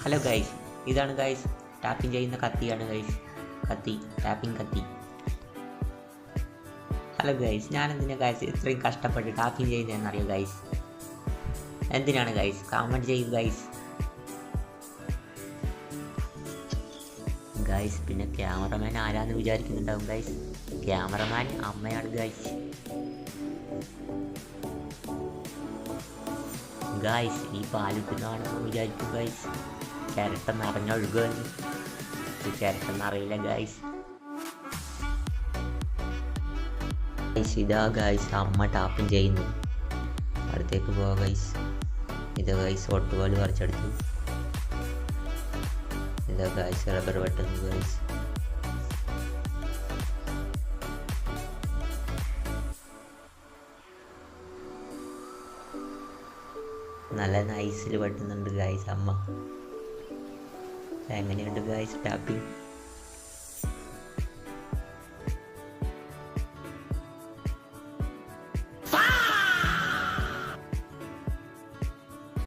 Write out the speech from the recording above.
Hello guys, ഇതാണ് guys tapping ചെയ്യുന്ന കത്തിയാണ് guys. കത്തി, ടാപ്പിംഗ് കത്തി. ഹലോ ഗൈസ്, ഞാൻ എന്തിനാ ഗൈസ് ഇത്രയും കഷ്ടപ്പെട്ട് ടാപ്പിംഗ് ചെയ്യുന്നതെന്നറിയോ ഗൈസ്? എന്തിനാണ് ഗൈസ്? കമൻറ്റ് ചെയ്യൂ ഗൈസ്. ഗൈസ്, പിന്നെ ക്യാമറമാൻ ആരാന്ന് വിചാരിക്കുന്നുണ്ടാവും ഗൈസ്. ക്യാമറമാൻ അമ്മയാണ് ഗൈസ്. ഗൈസ്, ഈ പാലിട്ടുന്നാണെന്ന് വിചാരിക്കും ഗൈസ്. ചിരട്ട നിറഞ്ഞൊഴുകുമെന്ന്. ചിരട്ട നിറയില്ല ഗൈസ്. ഇതാ ഗൈസ് അമ്മ ടാപ്പിംഗ് ചെയ്യുന്നു. അടുത്തേക്ക് പോവാ ഗൈസ്. ഇതാ ഗൈസ് ഒട്ടുപാല് പറിച്ചെടുത്തു. ഇതാ ഗൈസ് റബ്ബർ വെട്ടുന്നു ഗൈസ്. നല്ല നൈസിൽ വെട്ടുന്നുണ്ട് ഗൈസ് അമ്മ. എങ്ങനെയുണ്ട് ഗൈസ് ടാപ്പിംഗ്?